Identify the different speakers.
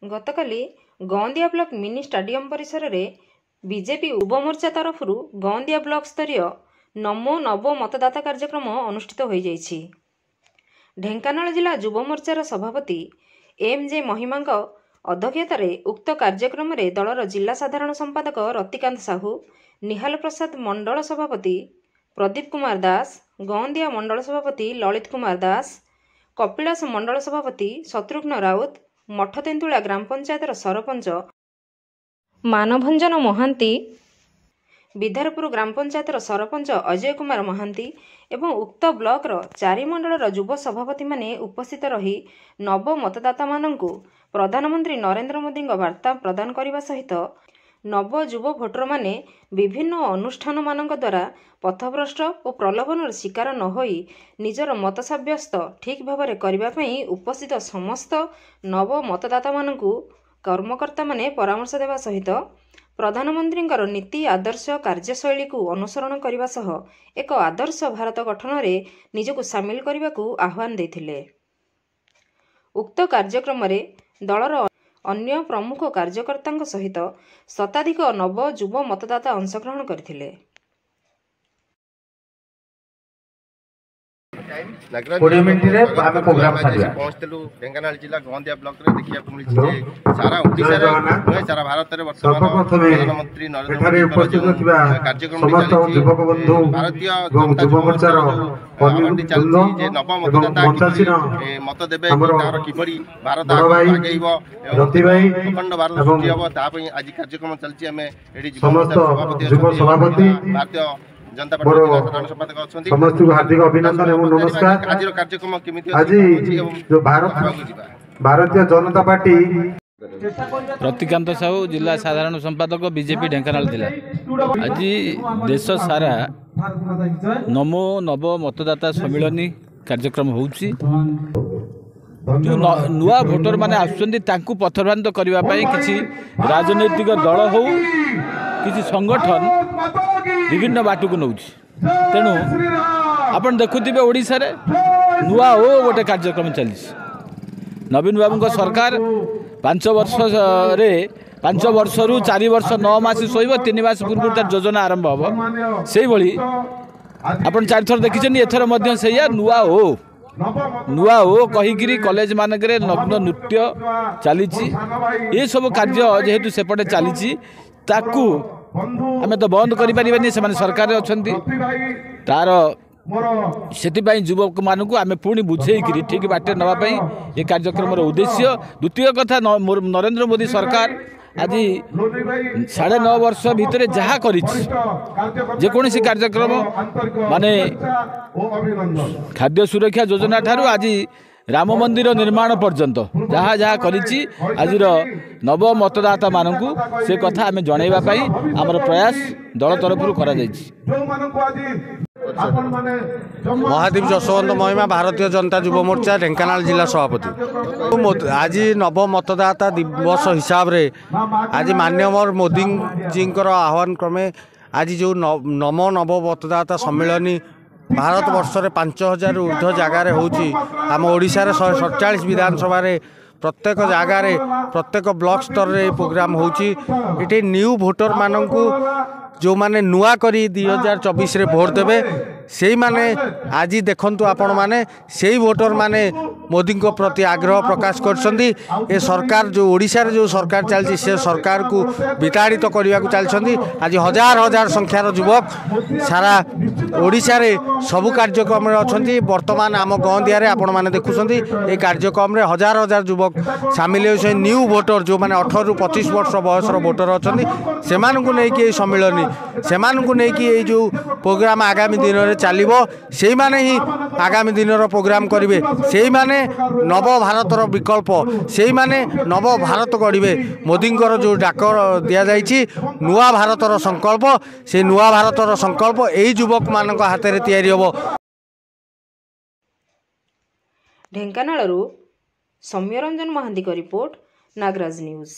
Speaker 1: गतकाली गौंदिया block mini stadium परिसर में BJP युव मोर्चा तरफ गौंदिया ब्लॉक स्तरीय नमो नव मतदाता कार्यक्रम अनुष्ठित हो जाइछि। ढेंकानाल जिला युव मोर्चार सभापति एम जे महिमा अध्यक्षतार उक्त कार्यक्रम में दलर जिला साधारण संपादक रतिकांत साहू, निहाल प्रसाद मंडल सभापति प्रदीप कुमार दास, गौंदिया मंडल सभापति ललित कुमार दास, कपिलास मंडल सभापति शत्रुघ्न राउत, मठ तेंतुला ग्राम पंचायतर सरपंच मानभंजन महांती, विधारपुर ग्राम पंचायतर सरपंच अजय कुमार महांती एवं उक्त ब्लॉकर चारि मंडलर युव सभापति माने उपस्थित रही नव मतदाता मानंकु प्रधानमंत्री नरेंद्र मोदी वार्ता प्रदान करने सहित नव युव भोटर माने विभिन्न अनुष्ठान मानक द्वारा पथभ्रष्ट और प्रलोभन शिकार न होई निजर मत सब्यस्त ठीक भाव करने पई उपस्थित समस्त नव मतदाता मानंकु कर्मकर्ता माने परामर्श देवा सहित प्रधानमंत्री नीति आदर्श कार्यशैली को अनुसरण करने सह एक आदर्श भारत गठन में निजक सामिल करने को आह्वान देथिले। उक्त कार्यक्रम में दलर अन्य प्रमुख कार्यकर्ता सहित शताधिक नव युव मतदाता अंशग्रहण करथिले।
Speaker 2: 20 मिनट रे आमे प्रोग्राम सारिया
Speaker 3: पहुंचलु ढेंकानाल जिला गौंदिया ब्लॉक रे देखिया को मिलछि जे सारा ओडिसा रे सारा भारत रे वर्तमान प्रधानमंत्री नरेंद्र मोदी उपस्थित थिबा कार्यक्रम
Speaker 2: समस्त युवक बंधु
Speaker 3: भारतीय
Speaker 2: युव मोर्चार
Speaker 3: अनुमति चलछि जे नव मतदाता मत देबे तार किपरि भारत आगेइबो अखंड भारत सृष्टि हबो ता पई आज कार्यक्रम चलछि। हमें एडी युव सभापति भारतीय जनता पार्टी साधारण संपादक अछंती
Speaker 2: समस्त हार्दिक अभिनंदन एवं नमस्कार।
Speaker 3: आज कार्यक्रम केमिति
Speaker 2: आज जो भारतीय जनता पार्टी
Speaker 4: रतिकांत साहू जिला साधारण संपादक बीजेपी ढेंकानाल जिला आज देश सारा नमो नव मतदाता सम्मिलनी कार्यक्रम होउछि। जो नुआ भोटर माने आसुचंदी तांकु पथभ्रांत करबा पई किछि राजनैतिक दल हो किछि संगठन विभिन्न बाटू को नौछि। तेणु आपण देखुथिबे ओडिसा रे नुआ ओ गोटे कार्यक्रम चलिछि। नवीन बाबू सरकार 5 वर्ष रे 5 वर्ष रु 4 वर्ष 9 मास सोइब 3 मास पूर्व तार योजना आरंभ हम से भली आपण 4 थर देखिछन। एथर मध्य सेया नुआ ओ कहीकिरी कॉलेज मानकरे नग्न नृत्य चलीछि। ये सब कार्य जेहेतु सेपटे चलीछि ताकू आमे तो बंद करि परिबानी। से सरकार अछंती तार सेतिबाई युवक मानकु आमे पुणी बुझेइकरी ठीक बाटे नवा पई ये कार्यक्रम उद्देश्य। द्वितीय कथा नरेंद्र मोदी सरकार आज 9.5 वर्ष भितर जहाँ करेकोसी कार्यक्रम माने खाद्य सुरक्षा योजना ठारू आज राम मंदिर निर्माण पर्यंत जहाँ जहाँ करिछि आज नव मतदाता मानकु से कथा आमे जणैबा पई हमर प्रयास दल तरफ करा जायछि।
Speaker 5: महादीप जसवंत महिमा भारतीय जनता युव मोर्चा ढेंकानाल जिला सभापति आज नव मतदाता दिवस हिसाब रे आज माननीय मोदी जी आह्वान क्रमे आज जो नमो नव मतदाता सम्मेलनी भारत वर्ष रे 5000 ऊर्ध्व जगार होउची। आम ओडिशा रे 147 विधानसभा रे प्रत्येक जगार प्रत्येक ब्लॉक स्तर रे प्रोग्राम होउची। एठी न्यू भोटर मानंकु जो माने नुआ करी 2024 रे वोट देबे से माने आज देखंतु आपण माने सेही वोटर माने मोदी को प्रति आग्रह प्रकाश करछंदी। ए सरकार जो ओडिशा रे जो सरकार चलछि से सरकार को विताड़ित करबा को चलछंदी। आज हजार हजार संख्यार युवक सारा ओडिशा रे सबु कार्यक्रम रे अछंती। वर्तमान आम गौंदिया रे आपण माने देखुछंती ए कार्यक्रम रे हजार हजार युवक शामिल होइसे। न्यू वोटर जो माने 18 रु 25 वर्ष बयस रो वोटर अछंती सेमान को नै कि सम्मेलनी सेमान को नै कि जो प्रोग्राम आगामी दिन रे चलिबो सेही माने ही आगामी दिन रो प्रोग्राम करिवे। सेही माने नव भारतर विकल्प सेही माने नव भारत गढ़िबे। मोदी जो डाक दिया जाइछि नुआ भारतर संकल्प से नुआ भारतर संकल्प एही युवक मानक हाथ रे तैयारी होबो।
Speaker 1: ढेंकानालरू सौम्यरंजन महांती को रिपोर्ट, नागराज न्यूज।